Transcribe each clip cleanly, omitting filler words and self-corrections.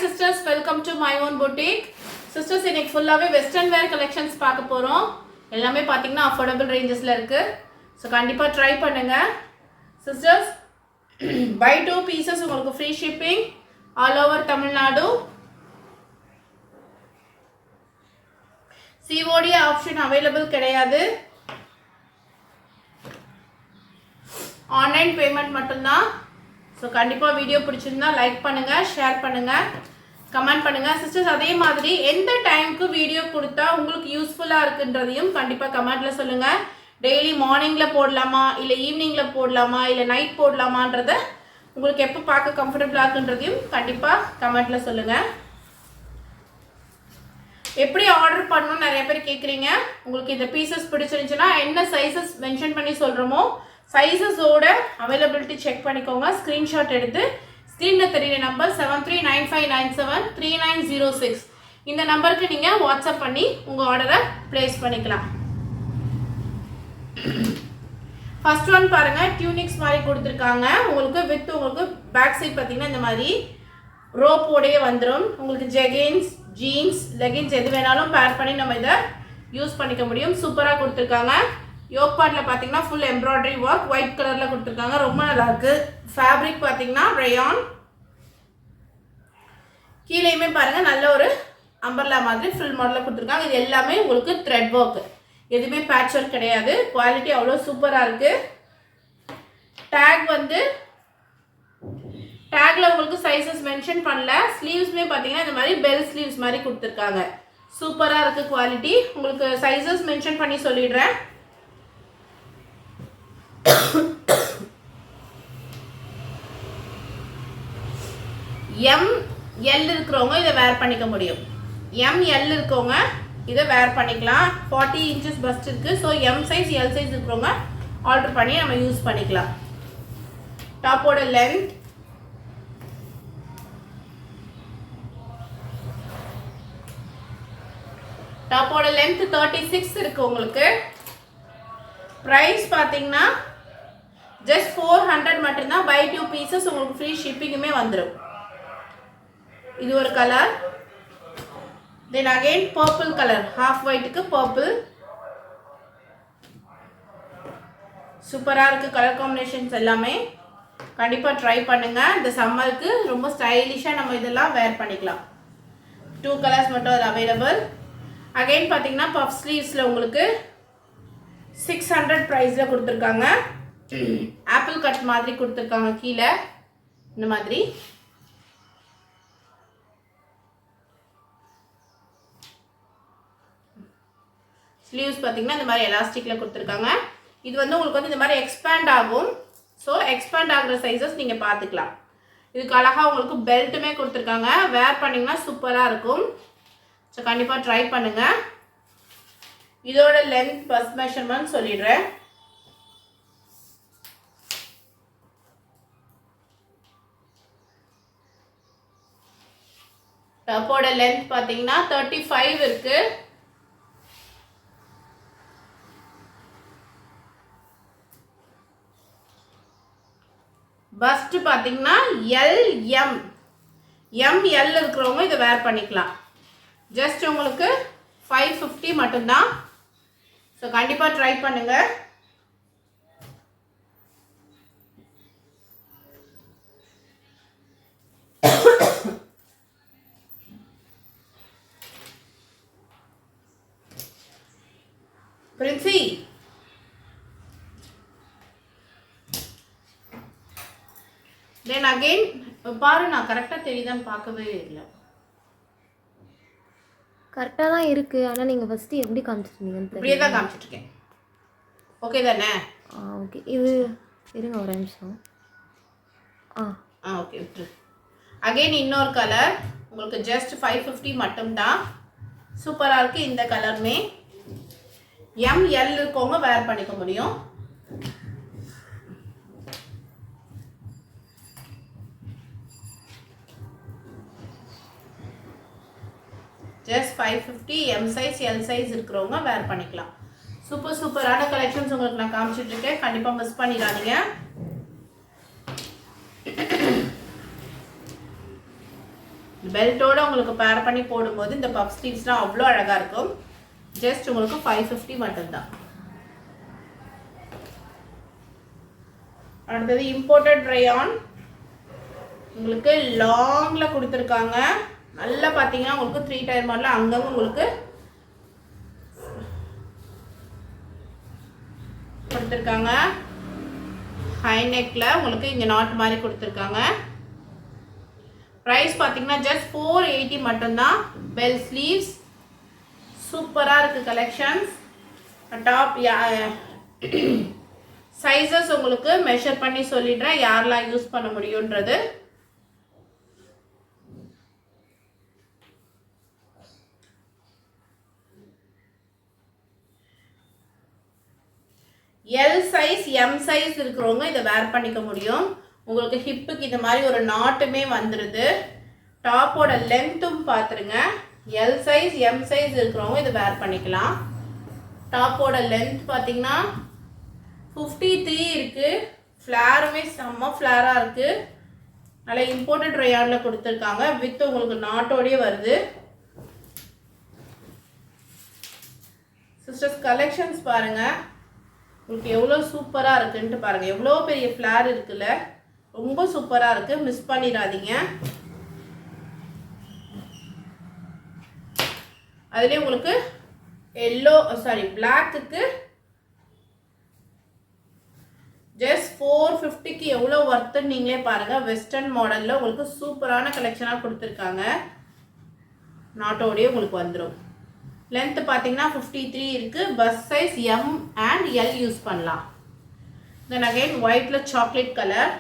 sisters, welcome to my own boutique. Sisters, இன்னைக்கு ஃபுல்லாவே western வேர் collections பார்க்க போறோம். எல்லாமே பாத்தீங்கன்னா அஃபோர்டபிள் ரேஞ்சஸ்ல இருக்கு. சோ கண்டிப்பா ட்ரை பண்ணுங்க. Sisters, buy 2 pieces உங்களுக்கு free shipping all over Tamil Nadu. COD option available கிடையாது. ஆன்லைன் பேமெண்ட் மட்டும்தான். ஸோ கண்டிப்பாக வீடியோ பிடிச்சிருந்தா லைக் பண்ணுங்கள், ஷேர் பண்ணுங்கள், கமெண்ட் பண்ணுங்கள். சிஸ்டர்ஸ், அதே மாதிரி எந்த டைமுக்கு வீடியோ கொடுத்தா உங்களுக்கு யூஸ்ஃபுல்லாக இருக்குன்றதையும் கண்டிப்பாக கமெண்ட்டில் சொல்லுங்கள். டெய்லி மார்னிங்கில் போடலாமா, இல்லை ஈவினிங்கில் போடலாமா, இல்லை நைட் போடலாமான்றதை உங்களுக்கு எப்போ பார்க்க கம்ஃபர்டபுளாக இருக்குன்றதையும் கண்டிப்பாக கமெண்ட்டில் சொல்லுங்கள். எப்படி ஆர்டர் பண்ணணும்னு நிறைய பேர் கேட்குறீங்க. உங்களுக்கு இந்த பீசஸ் பிடிச்சிருந்துச்சுன்னா என்ன சைஸஸ் மென்ஷன் பண்ணி சொல்கிறோமோ சைஸஸோட அவைலபிலிட்டி செக் பண்ணிக்கோங்க. ஸ்க்ரீன்ஷாட் எடுத்து ஸ்க்ரீனில் தெரியுற நம்பர் 7395973906 இந்த நம்பருக்கு நீங்கள் வாட்ஸ்அப் பண்ணி உங்கள் ஆர்டரை ப்ளேஸ் பண்ணிக்கலாம். ஃபர்ஸ்ட் ஒன் பாருங்கள், டியூனிக்ஸ் மாதிரி கொடுத்துருக்காங்க. உங்களுக்கு உங்களுக்கு பேக் சைட் பார்த்தீங்கன்னா இந்த மாதிரி ரோப்போடையே வந்துடும். உங்களுக்கு ஜெகின்ஸ், ஜீன்ஸ், லெகின்ஸ் எது வேணாலும் பேர் பண்ணி நம்ம இதை யூஸ் பண்ணிக்க முடியும். சூப்பராக கொடுத்துருக்காங்க. யோக் பார்ட்டில் பார்த்தீங்கன்னா ஃபுல் எம்ப்ராய்டரி ஒர்க் ஒயிட் கலரில் கொடுத்துருக்காங்க. ரொம்ப நல்லாயிருக்கு. ஃபேப்ரிக் பார்த்தீங்கன்னா ரயான். கீழேயுமே பாருங்கள் நல்ல ஒரு அம்பர்லா மாதிரி ஃபுல் மாடலில் கொடுத்துருக்காங்க. இது எல்லாமே உங்களுக்கு த்ரெட் ஒர்க், எதுவுமே பேட்ச் ஒர்க் கிடையாது. குவாலிட்டி அவ்வளோ சூப்பராக இருக்குது. டேக்கில் உங்களுக்கு சைஸஸ் மென்ஷன் பண்ணல. ஸ்லீவ்ஸுமே பார்த்தீங்கன்னா இந்த மாதிரி பெல் ஸ்லீவ்ஸ் மாதிரி கொடுத்துருக்காங்க. சூப்பராக இருக்குது குவாலிட்டி. உங்களுக்கு சைஸஸ் மென்ஷன் பண்ணி சொல்லிடுறேன். ML இருக்கிறவங்க இதை வேர் பண்ணிக்க முடியும். ML இருக்கவங்க இதை வேர் பண்ணிக்கலாம். 40 inches பஸ்ட் இருக்குது. So M size L size இருக்கிறவங்க ஆர்டர் பண்ணி நம்ம யூஸ் பண்ணிக்கலாம். டாப்போட லென்த் டாப்போட லென்த் 36 இருக்குது. உங்களுக்கு ப்ரைஸ் பார்த்தீங்கன்னா ஜஸ்ட் 400 மட்டும்தான். பை 2 பீசஸ் உங்களுக்கு ஃப்ரீ ஷிப்பிங்குமே வந்துடும். இது ஒரு colour. Then again purple colour, half ஒயிட்டுக்கு பர்பிள். சூப்பராக இருக்குது கலர் காம்பினேஷன்ஸ் எல்லாமே. கண்டிப்பாக ட்ரை பண்ணுங்கள். இந்த சம்மருக்கு ரொம்ப ஸ்டைலிஷாக நம்ம இதெல்லாம் வேர் பண்ணிக்கலாம். 2 கலர்ஸ் மட்டும் அது அவைலபிள். அகைன் பார்த்தீங்கன்னா பஃப் ஸ்லீவ்ஸில் உங்களுக்கு 600 ப்ரைஸில் கொடுத்துருக்காங்க. ஆப்பிள் கட் மாதிரி கொடுத்துருக்காங்க. கீழே இந்த மாதிரி ஸ்லீவ்ஸ் பார்த்தீங்கன்னா இந்த மாதிரி எலாஸ்டிக்கில் கொடுத்துருக்காங்க. இது உங்களுக்கு இந்த மாதிரி எக்ஸ்பேண்ட் ஆகும். ஸோ எக்ஸ்பேண்ட் ஆகிற சைஸஸ் நீங்கள் பார்த்துக்கலாம். இதுக்கு அழகாக உங்களுக்கு பெல்ட்டுமே கொடுத்துருக்காங்க. வேர் பண்ணிங்கன்னா சூப்பராக இருக்கும். ஸோ கண்டிப்பாக ட்ரை பண்ணுங்கள். இதோட லென்த் பஸ் மெஷர்மெண்ட் சொல்லிடுறேன். டாப்போட லென்த் பார்த்தீங்கன்னா 35 இருக்கு. பஸ்ட் பார்த்தீங்கன்னா LM ML இருக்கிறவங்க இதை வேர் பண்ணிக்கலாம். ஜஸ்ட் உங்களுக்கு 550 மட்டும்தான். ஸோ கண்டிப்பாக ட்ரை பண்ணுங்க. பிரின்சி, தென் அகெயின் பாரு, நான் கரெக்டாக தெரியுதான்னு பார்க்கவே இல்லை. கரெக்டாக தான் இருக்குது. ஆனால் நீங்கள் ஃபஸ்ட்டு எப்படி காமிச்சிருந்தீங்கன்னு இப்படியே தான் காமிச்சிட்ருக்கேன். ஓகே தானே? ஓகே. இது இருங்க ஒரு நிமிஷம். ஓகே விட்டுரு. அகெயின் இன்னொரு கலர் உங்களுக்கு ஜஸ்ட் 550 மட்டும்தான். சூப்பராக இருக்குது. இந்த கலருமே ML இருக்கவங்க வேர் பண்ணிக்க முடியும். Just 550. M size L size இருக்கிறவங்க வேர் பண்ணிக்கலாம். சூப்பரான கலெக்ஷன்ஸ் உங்களுக்கு நான் காமிச்சிட்டு இருக்கேன். கண்டிப்பாக மிஸ் பண்ணிடாதீங்க. பெல்ட்டோட உங்களுக்கு பேர் பண்ணி போடும்போது இந்த பஃப் ஸ்லீவ்ஸ்லாம் அவ்வளோ அழகாக இருக்கும். ஜஸ்ட் உங்களுக்கு 550 மட்டும்தான். அடுத்தது இம்போர்ட்டட் ரயான், உங்களுக்கு லாங்கில் கொடுத்துருக்காங்க. நல்லா பார்த்தீங்கன்னா உங்களுக்கு 3 டயர் மாடலில் அங்கங்கே உங்களுக்கு கொடுத்துருக்காங்க. ஹை நெக்கில் உங்களுக்கு இங்கே நாட் மாதிரி கொடுத்துருக்காங்க. ப்ரைஸ் பார்த்தீங்கன்னா ஜஸ்ட் 480 மட்டும்தான். பெல் ஸ்லீவ்ஸ் சூப்பராக இருக்குது கலெக்ஷன்ஸ். டாப் சைஸஸ் உங்களுக்கு மெஷர் பண்ணி சொல்லிடுறேன் யாரெல்லாம் யூஸ் பண்ண முடியுன்றது. எல் சைஸ் எம் சைஸ் இருக்கிறவங்க இதை வேர் பண்ணிக்க முடியும். உங்களுக்கு ஹிப்புக்கு இந்த மாதிரி ஒரு நாட்டுமே வந்துடுது. டாப்போட லென்த்தும் பார்த்துருங்க. எல் சைஸ் எம் சைஸ் இருக்கிறவங்க இதை வேர் பண்ணிக்கலாம். டாப்போட லென்த் பார்த்தீங்கன்னா 53 இருக்குது. ஃப்ளாருமே செம்ம ஃப்ளாராக இருக்குது. நல்லா இம்போர்ட்டட் ரயானில் கொடுத்துருக்காங்க. வித் உங்களுக்கு நாட்டோடயே வருது. சிஸ்டர்ஸ் கலெக்ஷன்ஸ் பாருங்கள், உங்களுக்கு எவ்வளோ சூப்பராக இருக்குன்ட்டு பாருங்கள். எவ்வளோ பெரிய ஃப்ளார் இருக்குல்ல, ரொம்ப சூப்பராக இருக்குது. மிஸ் பண்ணிடாதீங்க. அதுலேயே உங்களுக்கு பிளாக்குக்கு ஜஸ்ட் 450க்கு எவ்வளோ ஒர்த்துன்னு நீங்களே பாருங்கள். வெஸ்டர்ன் மாடலில் உங்களுக்கு சூப்பரான கலெக்ஷனாக கொடுத்துருக்காங்க. நாட்டோடையே உங்களுக்கு வந்துடும். லென்த்து பார்த்தீங்கன்னா 53 இருக்குது. Bus size M and L use பண்ணலாம். தென் அகைன் ஒயிட்டில் சாக்லேட் கலர்.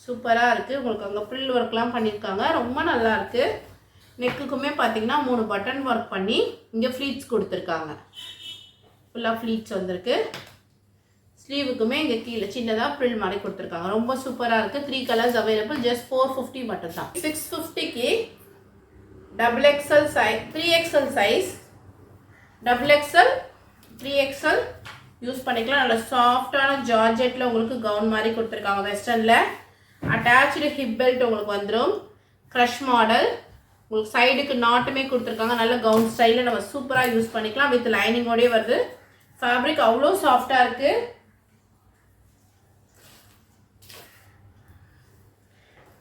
சூப்பராக இருக்குது. உங்களுக்கு அங்கே ஃப்ரில் ஒர்க்லாம் பண்ணியிருக்காங்க. ரொம்ப நல்லா இருக்குது. நெக்குக்குமே பார்த்தீங்கன்னா 3 பட்டன் ஒர்க் பண்ணி இங்கே ஃப்ளீட்ஸ் கொடுத்துருக்காங்க. ஃபுல்லாக ஃப்ளீட்ஸ் வந்திருக்கு. ஸ்லீவுக்குமே இங்கே கீழே சின்னதாக ஃப்ரில் மாதிரி கொடுத்துருக்காங்க. ரொம்ப சூப்பராக இருக்குது. 3 கலர்ஸ் அவைலபிள். ஜஸ்ட் 450 மட்டும்தான். 650க்கு XXL size 3XL size XXL 3XL use பண்ணிக்கலாம். நல்லா சாஃப்டான ஜார்ஜெட்டில் உங்களுக்கு கவுன் மாதிரி கொடுத்துருக்காங்க. வெஸ்டர்னில் அட்டாச்சு ஹிப் பெல்ட் உங்களுக்கு வந்துடும். Crush model. உங்களுக்கு சைடுக்கு நாட்டுமே கொடுத்துருக்காங்க. நல்ல கவுன் ஸ்டைலில் நம்ம சூப்பராக யூஸ் பண்ணிக்கலாம். வித் லைனிங்கோடயே வருது. ஃபேப்ரிக் அவ்வளோ சாஃப்டாக இருக்குது.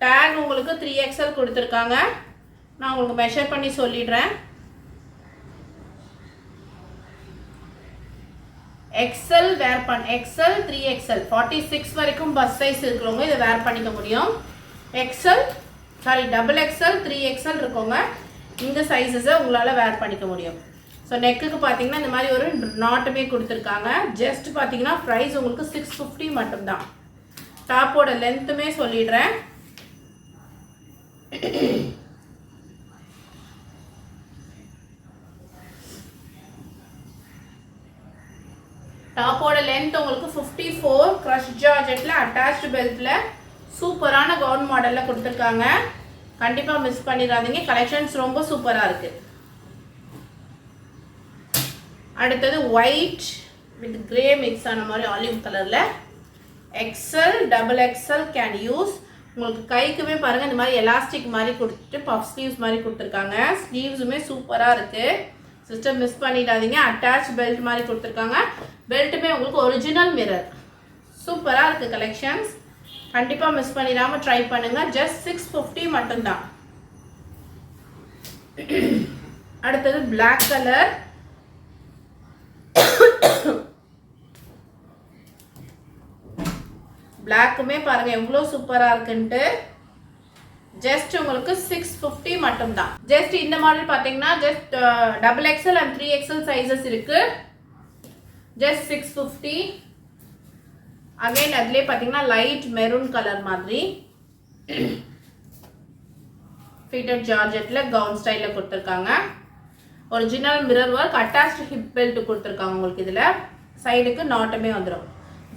டேக் உங்களுக்கு 3XL கொடுத்துருக்காங்க. நான் உங்களுக்கு மெஷர் பண்ணி சொல்லிடுறேன். XL வேர் XL 3XL 46 வரைக்கும் பஸ் சைஸ் இருக்கிறவங்க இதை வேர் பண்ணிக்க முடியும். XXL 3XL இருக்கவங்க இந்த சைஸஸை உங்களால் வேர் பண்ணிக்க முடியும். ஸோ நெக்குக்கு பார்த்தீங்கன்னா இந்த மாதிரி ஒரு நாட்டுமே கொடுத்துருக்காங்க. ஜஸ்ட் பார்த்தீங்கன்னா ப்ரைஸ் உங்களுக்கு 650 மட்டும்தான். டாப்போட லென்த்துமே சொல்லிடுறேன். டாப்போட லென்த் உங்களுக்கு 54. க்ரஷ் ஜார்ஜெட்டில் அட்டாச்டு பெல்ட்டில் சூப்பரான கவுன் மாடலில் கொடுத்துருக்காங்க. கண்டிப்பாக மிஸ் பண்ணிடாதீங்க. கலெக்ஷன்ஸ் ரொம்ப சூப்பராக இருக்குது. அடுத்தது ஒயிட் வித் கிரே மிக்ஸ் ஆன மாதிரி ஆலிவ் கலரில் XL XXL கேன் யூஸ். உங்களுக்கு கைக்குமே பாருங்கள் இந்த மாதிரி எலாஸ்டிக் மாதிரி கொடுத்துட்டு பஃப் ஸ்லீவ்ஸ் மாதிரி கொடுத்துருக்காங்க. ஸ்லீவ்ஸுமே சூப்பராக இருக்குது. சிஸ்டம் மிஸ் பண்ணிடாதீங்க. அட்டாச் பெல்ட் மாதிரி கொடுத்துருக்காங்க. பெல்ட்டுமே உங்களுக்கு ஒரிஜினல் மிரர். சூப்பராக இருக்குது கலெக்ஷன்ஸ். கண்டிப்பாக மிஸ் பண்ணிடாமல் ட்ரை பண்ணுங்கள். ஜஸ்ட் 650 மட்டும்தான். அடுத்தது பிளாக் கலர். பிளாக்குமே பாருங்கள் எவ்வளோ சூப்பராக இருக்குன்ட்டு. ஜஸ்ட் உங்களுக்கு 650 மட்டும்தான். ஜஸ்ட் இந்த மாடல் பார்த்தீங்கன்னா just XXL and 3XL sizes இருக்கு. ஜஸ்ட் 650. அகைன் அதுலேயே பார்த்தீங்கன்னா லைட் மெரூன் கலர் மாதிரி ஃபிட்டட் ஜார்ஜெட்டில் கவுன் ஸ்டைலில் கொடுத்துருக்காங்க. Original mirror work attached hip belt கொடுத்துருக்காங்க. உங்களுக்கு இதில் சைடுக்கு நாட்டுமே வந்துடும்.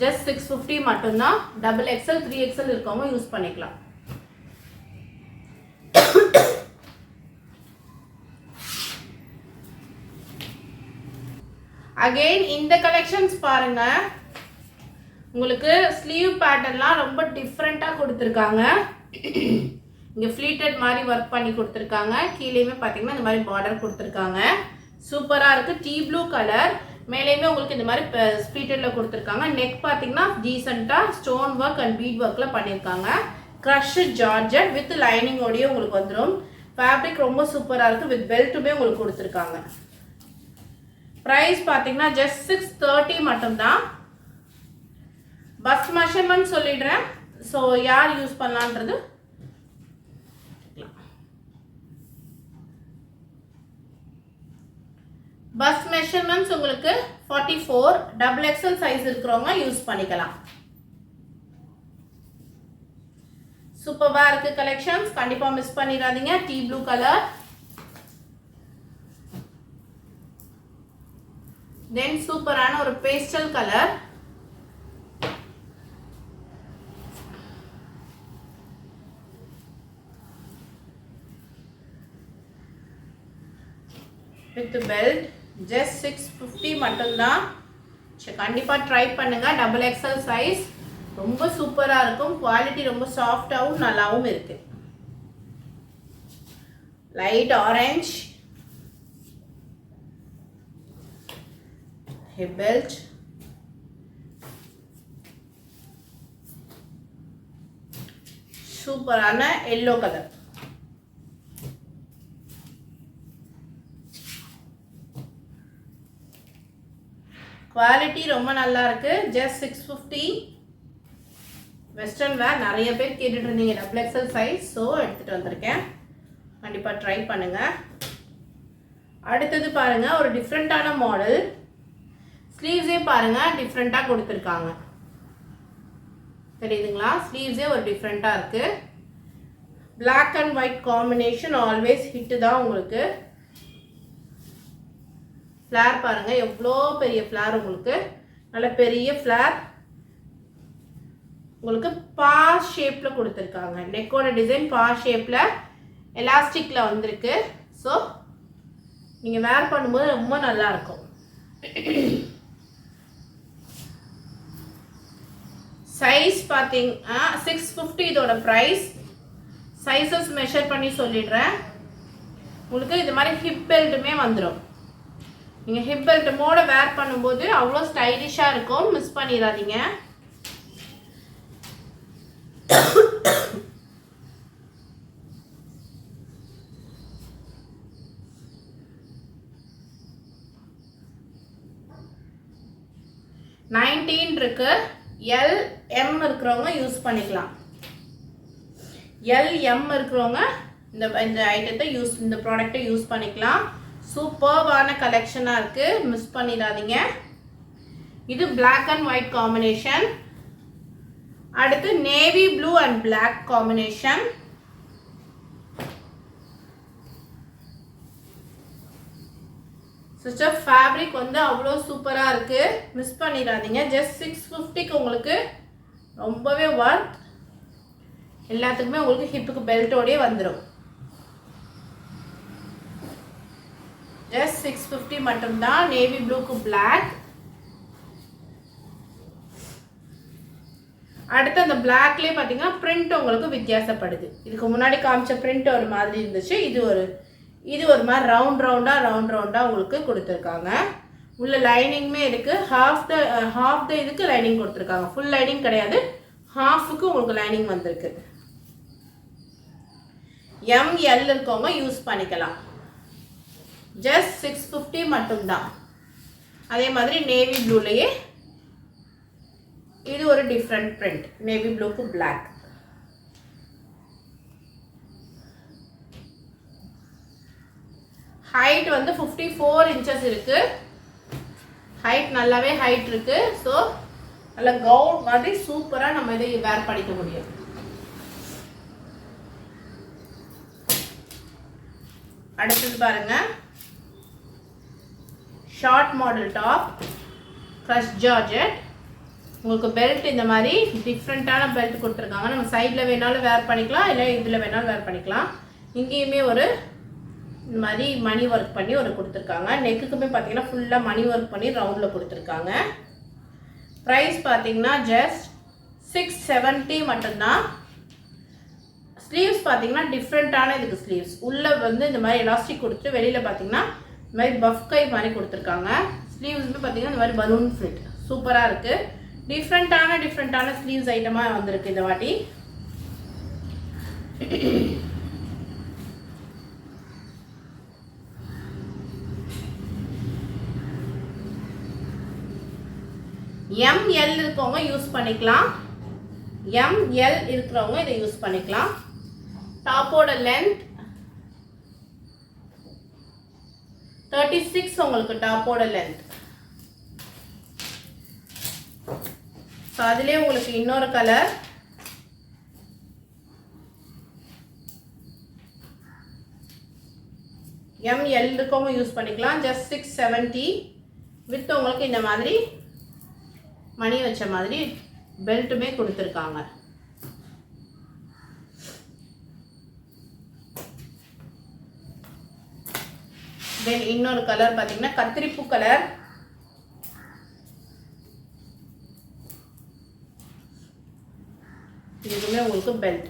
ஜஸ்ட் 650 மட்டும்தான். XXL 3XL இருக்கவங்க யூஸ் பண்ணிக்கலாம். அகெயின் இந்த கலெக்ஷன்ஸ் பாருங்க, உங்களுக்கு ஸ்லீவ் பேட்டர்ன்லாம் ரொம்ப டிஃப்ரெண்ட்டாக கொடுத்துருக்காங்க. இங்கே ஃப்ளீட்டட் மாதிரி ஒர்க் பண்ணி கொடுத்துருக்காங்க. கீழேயுமே பார்த்தீங்கன்னா இந்த மாதிரி பார்டர் கொடுத்துருக்காங்க. சூப்பராக இருக்குது. Tea blue colour. மேலேயுமே உங்களுக்கு இந்த மாதிரி ஃப்ளீட்டடில் கொடுத்துருக்காங்க. நெக் பார்த்தீங்கன்னா டீசெண்டாக ஸ்டோன் ஒர்க் அண்ட் பீட் ஒர்க்கில் பண்ணியிருக்காங்க. க்ரஷ் ஜார்ஜெட் வித் லைனிங்கோடையே உங்களுக்கு வந்துடும். ஃபேப்ரிக் ரொம்ப சூப்பராக இருக்குது. வித் பெல்ட்டுமே உங்களுக்கு கொடுத்துருக்காங்க. ப்ரைஸ் பார்த்தீங்கன்னா ஜஸ்ட் 630 மட்டும்தான். பஸ் மெஷர்மெண்ட் சொல்லிடுறேன். ஸோ யார் யூஸ் பண்ணலான்றது பஸ் மெஷர்மெண்ட்ஸ் உங்களுக்கு 44 XXL சைஸ் இருக்கிறவங்க யூஸ் பண்ணிக்கலாம். சூப்பராக இருக்கு கலெக்ஷன்ஸ், கண்டிப்பா மிஸ் பண்ணிடாதீங்க. டீ ப்ளூ கலர், தென் சூப்பரான ஒரு pastel colour, with belt. Just 650 மட்டும்தான். கண்டிப்பாக ட்ரை பண்ணுங்க. XXL சைஸ் ரொம்ப சூப்பராக இருக்கும். குவாலிட்டி ரொம்ப சாஃப்டாகவும் நல்லாவும் இருக்கு. லைட் ஆரஞ்ச் ஹிப் பெல்ட், சூப்பரான எல்லோ கலர். குவாலிட்டி ரொம்ப நல்லா இருக்கு. ஜஸ்ட் 650. வெஸ்டர்ன் வேர் நிறைய பேர் கேட்டுட்டு இருந்தீங்க XXL சைஸ், ஸோ எடுத்துட்டு வந்திருக்கேன். கண்டிப்பா ட்ரை பண்ணுங்க. அடுத்தது பாருங்க, ஒரு டிஃப்ரெண்டான மாடல். ஸ்லீவ்ஸே பாருங்க டிஃப்ரெண்டா கொடுத்துருக்காங்க. தெரியுதுங்களா? ஸ்லீவ்ஸே ஒரு டிஃப்ரெண்டா இருக்கு. Black and white combination always hit தான் உங்களுக்கு. ஃப்ளார் பாருங்க, எவ்வளோ பெரிய ஃப்ளார். உங்களுக்கு நல்ல பெரிய ஃப்ளார். உங்களுக்கு பா ஷேப்ல கொடுத்துருக்காங்க. நெக்கோட டிசைன் பா ஷேப்ல எலாஸ்டிக்ல வந்திருக்கு. ஸோ நீங்க வேர் பண்ணும்போது ரொம்ப நல்லா இருக்கும். சைஸ் பார்த்தீங்கன்னா 650 இதோட ப்ரைஸ். சைஸஸ் மெஷர் பண்ணி சொல்லிடுறேன். உங்களுக்கு இது மாதிரி ஹிப் பெல்ட்டுமே வந்துடும். நீங்கள் ஹிப் பெல்ட் மோட வேர் பண்ணும்போது அவ்வளோ ஸ்டைலிஷாக இருக்கும். மிஸ் பண்ணிடாதீங்க. இருக்கு. எல் எம் இருக்கிறவங்க யூஸ் பண்ணிக்கலாம். எல் எம் இருக்கிறவங்க இந்த ஐட்டத்தை இந்த ப்ராடக்ட்டை யூஸ் பண்ணிக்கலாம். சூப்பர்வான கலெக்ஷனாக இருக்குது, மிஸ் பண்ணிடாதீங்க. இது பிளாக் அண்ட் ஒயிட் காம்பினேஷன். அடுத்து navy blue and black combination. Sister fabric வந்து அவ்வளோ சூப்பராக இருக்குது, மிஸ் பண்ணிடாதீங்க. ஜஸ்ட் 650க்கு உங்களுக்கு ரொம்பவே ஒர்த். எல்லாத்துக்குமே உங்களுக்கு ஹிப்புக்கு பெல்ட்டோடயே வந்துடும். ஜஸ்ட் 650 மட்டும்தான். நேவி ப்ளூக்கு பிளாக். அடுத்து அந்த பிளாக்லேயே பார்த்தீங்கன்னா பிரிண்ட் உங்களுக்கு வித்தியாசப்படுது. இதுக்கு முன்னாடி காமிச்ச பிரிண்ட் ஒரு மாதிரி இருந்துச்சு. இது ஒரு மாதிரி ரவுண்ட் ரவுண்டாக உங்களுக்கு கொடுத்துருக்காங்க. உள்ள லைனிங்குமே இருக்குது. ஹாஃப் த இதுக்கு லைனிங் கொடுத்துருக்காங்க. ஃபுல் லைனிங் கிடையாது, ஹாஃபுக்கு உங்களுக்கு லைனிங் வந்திருக்கு. எம்எல் இருக்கவங்க யூஸ் பண்ணிக்கலாம். ஜஸ்ட் 650 மட்டும்தான். அதே மாதிரி நேவி ப்ளூலேயே இது ஒரு டிஃப்ரெண்ட் பிரிண்ட். நேவி ப்ளூக்கு பிளாக். ஹைட் வந்து 54 இன்ச்சஸ் இருக்கு. ஹைட் நல்லாவே ஹைட் இருக்கு. ஸோ நல்ல கவுன் மாதிரி சூப்பராக நம்ம இதை வேர் பண்ணிக்க முடியும். அடுத்தது பாருங்க, short model top, crush georgette. உங்களுக்கு பெல்ட் இந்த மாதிரி டிஃப்ரெண்ட்டான பெல்ட் கொடுத்துருக்காங்க. நம்ம சைடில் வேணாலும் வேர் பண்ணிக்கலாம், இல்லை இதில் வேணாலும் வேர் பண்ணிக்கலாம். இங்கேயுமே ஒரு இந்த மாதிரி மணி ஒர்க் பண்ணி ஒரு கொடுத்துருக்காங்க. நெக்குக்குமே பார்த்தீங்கன்னா ஃபுல்லாக மணி ஒர்க் பண்ணி ரவுண்டில் கொடுத்துருக்காங்க. ப்ரைஸ் பார்த்தீங்கன்னா ஜஸ்ட் 670 மட்டும்தான். ஸ்லீவ்ஸ் பார்த்தீங்கன்னா டிஃப்ரெண்ட்டான இதுக்கு ஸ்லீவ்ஸ் உள்ளே வந்து இந்த மாதிரி எலாஸ்டிக் கொடுத்து வெளியில் பார்த்தீங்கன்னா இந்த மாதிரி பஃப் கை மாதிரி கொடுத்துருக்காங்க. ஸ்லீவ்ஸுமே பார்த்தீங்கன்னா இந்த மாதிரி பலூன் ஃபிட் சூப்பராக இருக்குது. டிஃப்ரெண்ட்டான ஸ்லீவ்ஸ் ஐட்டமாக வந்திருக்கு இந்த வாட்டி. ML இருக்கவங்க யூஸ் பண்ணிக்கலாம். ML இருக்கிறவங்க இதை யூஸ் பண்ணிக்கலாம். டாப்போட லென்த் 36 உங்களுக்கு டாப்போட லென்த். ஸோ அதுலேயே உங்களுக்கு இன்னொரு கலர் ML இருக்கவங்க யூஸ் பண்ணிக்கலாம். ஜஸ்ட் 670 வித் உங்களுக்கு இந்த மாதிரி மணி வச்ச மாதிரி பெல்ட்டுமே கொடுத்துருக்காங்க. தென் இன்னொரு கலர் பார்த்தீங்கன்னா கத்திரிப்பூ கலர். இதுக்குமே உங்களுக்கு பெல்ட்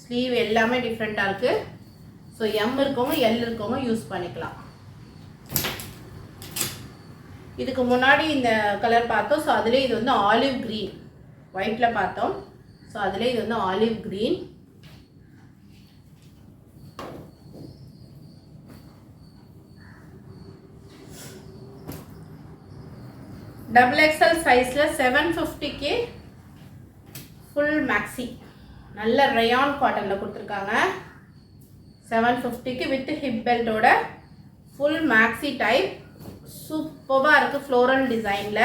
ஸ்லீவ் எல்லாமே டிஃப்ரெண்ட்டாக இருக்குது. ஸோ M இருக்கவங்க L இருக்கவங்க யூஸ் பண்ணிக்கலாம். இதுக்கு முன்னாடி இந்த கலர் பார்த்தோம். ஸோ அதிலே இது வந்து ஆலிவ் க்ரீன், ஒயிட்டில் பார்த்தோம். ஸோ அதிலே இது வந்து ஆலிவ் க்ரீன். XXL சைஸில் 750க்கு ஃபுல் மேக்ஸி நல்ல ரயான் காட்டனில் கொடுத்துருக்காங்க. 750க்கு வித் ஹிப் பெல்ட்டோட ஃபுல் மேக்ஸி டைப் சூப்பராக இருக்குது. ஃப்ளோரல் டிசைனில்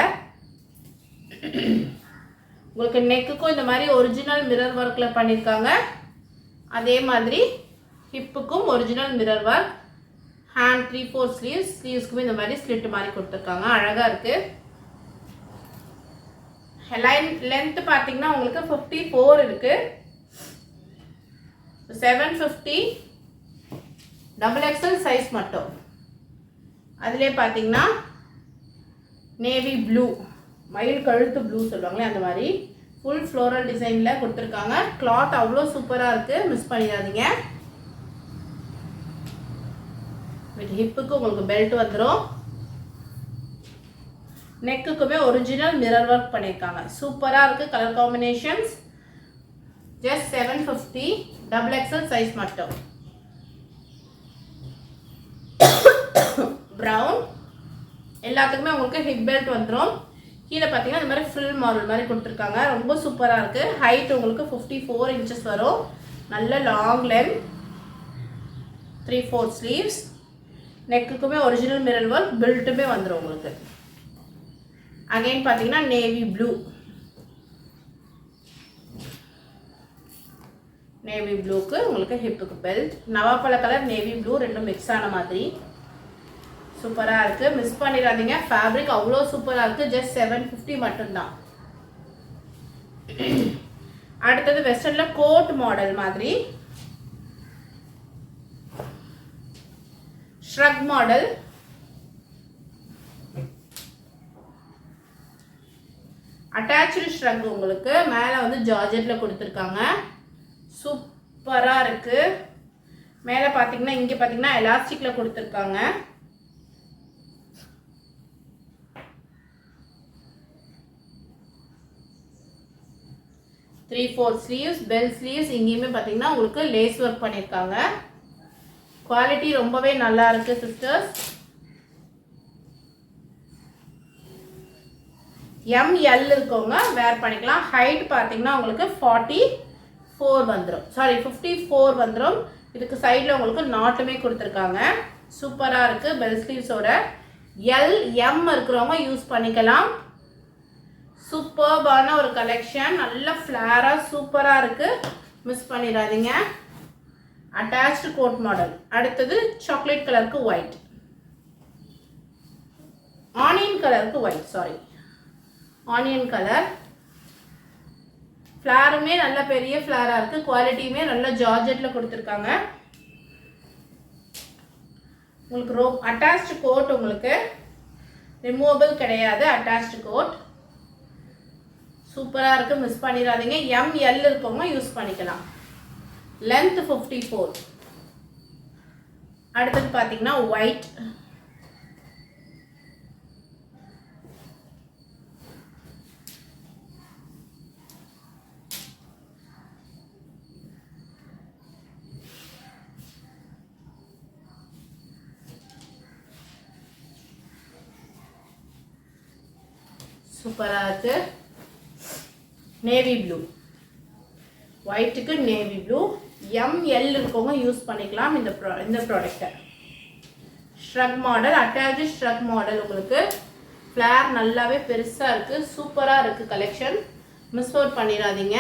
உங்களுக்கு நெக்குக்கும் இந்த மாதிரி ஒரிஜினல் மிரர் ஒர்க்கில் பண்ணியிருக்காங்க. அதே மாதிரி ஹிப்புக்கும் ஒரிஜினல் மிரர் ஒர்க். ஹேண்ட் 3/4 ஸ்லீவ்ஸ்க்குமே இந்த மாதிரி ஸ்லிட் மாதிரி கொடுத்துருக்காங்க. அழகாக இருக்குது. லென்த் பார்த்தீங்கன்னா உங்களுக்கு 54 இருக்குது. 750 XXL சைஸ் மட்டும். அதிலே பார்த்தீங்கன்னா நேவி ப்ளூ, மயில் கழுத்து ப்ளூ சொல்லுவாங்களே அந்த மாதிரி ஃபுல் ஃப்ளோரல் டிசைனில் கொடுத்துருக்காங்க. கிளாத் அவ்வளோ சூப்பராக இருக்குது, மிஸ் பண்ணிடாதீங்க. வித் ஹிப்புக்கு உங்களுக்கு பெல்ட் வந்துடும். நெக்குக்குமே ஒரிஜினல் மிரர் ஒர்க் பண்ணியிருக்காங்க. சூப்பராக இருக்குது. Colour combinations just 750 XXL size மட்டும். ப்ரௌன் எல்லாத்துக்குமே உங்களுக்கு ஹிப் பெல்ட் வந்துடும். கீழே பார்த்தீங்கன்னா இந்த மாதிரி ஃபில் மாடல் மாதிரி கொடுத்துருக்காங்க. ரொம்ப சூப்பராக இருக்குது. ஹைட் உங்களுக்கு 54 இன்ச்சஸ் வரும். நல்ல லாங் லென்த் 3/4 ஸ்லீவ்ஸ். நெக்குக்குமே ஒரிஜினல் மிரர் ஒர்க் பெல்ட்டுமே வந்துடும் உங்களுக்கு. அகைன் பார்த்தீங்கன்னா நேவி ப்ளூ, நேவி ப்ளூக்கு உங்களுக்கு ஹிப்புக்கு பெல்ட். நவாப்பழ கலர் நேவி ப்ளூ ரெண்டும் மிக்ஸ் ஆன மாதிரி சூப்பராக இருக்குது. மிஸ் பண்ணிடாதீங்க. ஃபேப்ரிக் அவ்வளோ சூப்பராக இருக்குது. ஜஸ்ட் 750 மட்டும்தான். அடுத்தது வெஸ்டர்னில் கோட் மாடல் மாதிரி ஷ்ரக் மாடல். அட்டாச்சு ஷ்ரக் உங்களுக்கு மேலே வந்து ஜார்ஜெட்டில் கொடுத்துருக்காங்க. சூப்பராக இருக்குது. மேலே பார்த்தீங்கன்னா இங்கே பார்த்தீங்கன்னா எலாஸ்டிக்கில் கொடுத்துருக்காங்க. Three four sleeves, bell sleeves. இங்கேயுமே பார்த்தீங்கன்னா உங்களுக்கு லேஸ் ஒர்க் பண்ணியிருக்காங்க. குவாலிட்டி ரொம்பவே நல்லா இருக்குது சிஸ்டர்ஸ். ML இருக்கவங்க வேர் பண்ணிக்கலாம். ஹைட் பார்த்தீங்கன்னா உங்களுக்கு 44 வந்துடும், சாரி 54 வந்துடும். இதுக்கு சைடில் உங்களுக்கு நாட்டுமே கொடுத்துருக்காங்க. சூப்பராக இருக்குது. பெல் ஸ்லீவ்ஸோட LM இருக்கிறவங்க யூஸ் பண்ணிக்கலாம். சூப்பர்பான ஒரு கலெக்ஷன். நல்ல ஃப்ளாராக சூப்பராக இருக்குது, மிஸ் பண்ணிடாதீங்க. Attached code model. அடுத்தது சாக்லேட் கலருக்கு ஒயிட், ஆனியன் கலருக்கு ஒயிட், சாரி ஆனியன் கலர். ஃப்ளாருமே நல்ல பெரிய ஃப்ளாராக இருக்குது. குவாலிட்டியுமே நல்ல ஜார்ஜெட்டில் கொடுத்துருக்காங்க. உங்களுக்கு அட்டாச்டு கோட், உங்களுக்கு ரிமூவபிள் கிடையாது, அட்டாச்டு கோட். சூப்பராக இருக்குது, மிஸ் பண்ணிடாதீங்க. ML இருக்கவங்க யூஸ் பண்ணிக்கலாம். லென்த் 54. அடுத்தது பார்த்தீங்கன்னா ஒயிட். சூப்பராக இருக்குது. நேவி ப்ளூ, ஒயிட்டுக்கு நேவி ப்ளூ. ML இருக்கவங்க யூஸ் பண்ணிக்கலாம் இந்த ப்ராடக்டை. Shrug model, attach shrug model. உங்களுக்கு ஃப்ளார் நல்லாவே பெருசாக இருக்குது, சூப்பராக இருக்குது கலெக்ஷன். மிஸ் அவுட் பண்ணிடாதீங்க.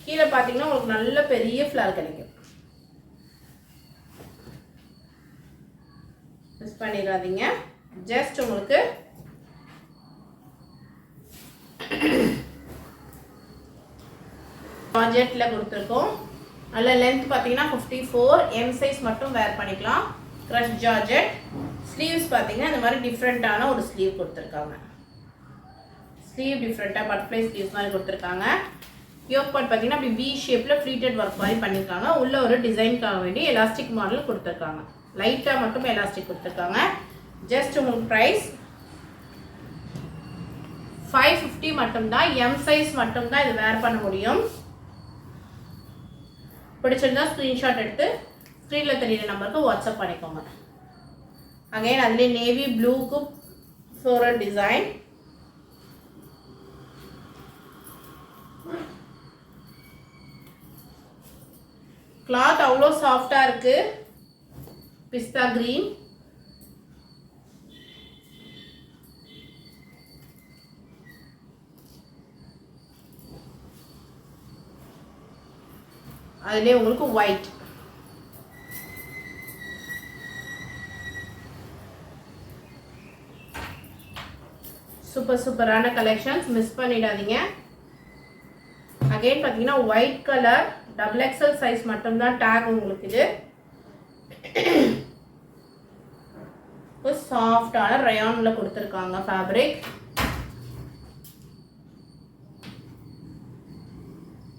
கீழே பார்த்தீங்கன்னா உங்களுக்கு நல்ல பெரிய ஃப்ளார் கிடைக்கும், மிஸ் பண்ணிடாதீங்க. ஜஸ்ட் உங்களுக்கு ஜார்ஜெட்டில் கொடுத்துருக்கோம். நல்ல லென்த் பார்த்தீங்கன்னா 54. M சைஸ் மட்டும் வேர் பண்ணிக்கலாம். Crush georgette. ஸ்லீவ்ஸ் பார்த்தீங்கன்னா இந்த மாதிரி டிஃப்ரெண்ட்டான ஒரு ஸ்லீவ் கொடுத்துருக்காங்க. ஸ்லீவ் டிஃப்ரெண்ட்டாக பட்டர்ஃப்ளை ஸ்லீவ்ஸ் மாதிரி கொடுத்துருக்காங்க. யோக் பார்ட் பார்த்தீங்கன்னா அப்படி V ஷேப்பில் ஃப்ளீட்டட் ஒர்க் மாதிரி பண்ணியிருக்காங்க. உள்ள ஒரு டிசைனுக்காக வேண்டி எலாஸ்டிக் மாடல் கொடுத்துருக்காங்க. லைட்டாக மட்டும் எலாஸ்டிக் கொடுத்துருக்காங்க. ஜஸ்ட் உங்களுக்கு ப்ரைஸ் 550 மட்டும்தான். M சைஸ் மட்டும்தான் இது வேர் பண்ண முடியும். பிடிச்சிருந்தா ஸ்க்ரீன்ஷாட் எடுத்து ஸ்க்ரீனில் தெரியுற நம்பருக்கு வாட்ஸ்அப் பண்ணிக்கோங்க. அகைன் அதுலேயே நேவி ப்ளூக்கு ஃப்ளோரல் டிசைன். கிளாத் அவ்வளோ சாஃப்டாக இருக்குது. பிஸ்தா கிரீன். அதுலேயே உங்களுக்கு ஒயிட். சூப்பரான கலெக்ஷன்ஸ், மிஸ் பண்ணிடாதீங்க. அகைன் பார்த்தீங்கன்னா ஒயிட் கலர், XXL சைஸ் மட்டும்தான் டேக் உங்களுக்கு. இது சாஃப்டான ரயானில் கொடுத்துருக்காங்க ஃபேப்ரிக்.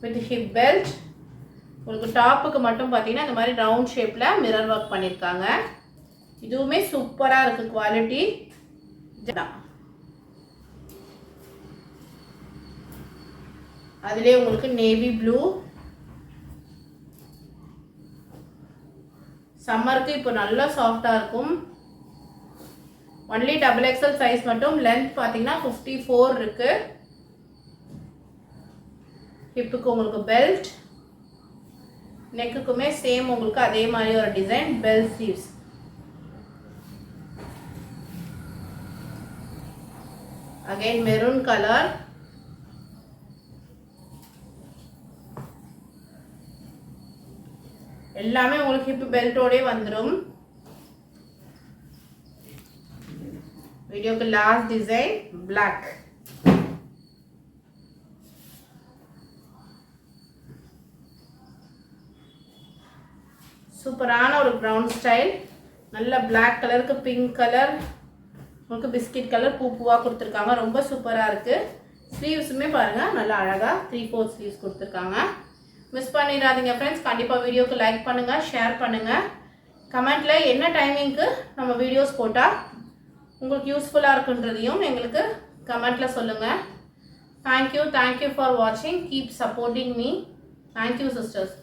With hip belt. உங்களுக்கு டாப்புக்கு மட்டும் பார்த்தீங்கன்னா இந்த மாதிரி ரவுண்ட் ஷேப்பில் மிரர் ஒர்க் பண்ணியிருக்காங்க. இதுவுமே சூப்பராக இருக்குது குவாலிட்டி. அதுலேயே உங்களுக்கு நேவி ப்ளூ. சம்மருக்கு இப்போ நல்லா சாஃப்டாக இருக்கும். ஒன்லி XXL சைஸ் மட்டும். லென்த் பார்த்தீங்கன்னா 54 இருக்குது. ஹிப்புக்கு உங்களுக்கு பெல்ட். நெக்குக்குமே சேம் உங்களுக்கு அதே மாதிரி ஒரு design, bell sleeves. Again maroon colour. எல்லாமே உங்களுக்கு ஹிப் பெல்ட்டோடே வந்துடும். வீடியோக்கு லாஸ்ட் டிசைன் பிளாக். சூப்பரான ஒரு ப்ரௌன் ஸ்டைல். நல்ல பிளாக் கலருக்கு பிங்க் கலர், உங்களுக்கு பிஸ்கட் கலர் பூவாக கொடுத்துருக்காங்க. ரொம்ப சூப்பராக இருக்குது. ஸ்லீவ்ஸுமே பாருங்கள் நல்லா அழகாக 3/4 ஸ்லீவ்ஸ் கொடுத்துருக்காங்க. மிஸ் பண்ணிடாதீங்க ஃப்ரெண்ட்ஸ். கண்டிப்பாக வீடியோக்கு லைக் பண்ணுங்கள், ஷேர் பண்ணுங்கள். கமெண்ட்டில் என்ன டைமிங்க்கு நம்ம வீடியோஸ் போட்டால் உங்களுக்கு யூஸ்ஃபுல்லாக இருக்குன்றதையும் எங்களுக்கு கமெண்ட்டில் சொல்லுங்கள். தேங்க்யூ ஃபார் வாட்சிங். Keep supporting me. Thank you sisters.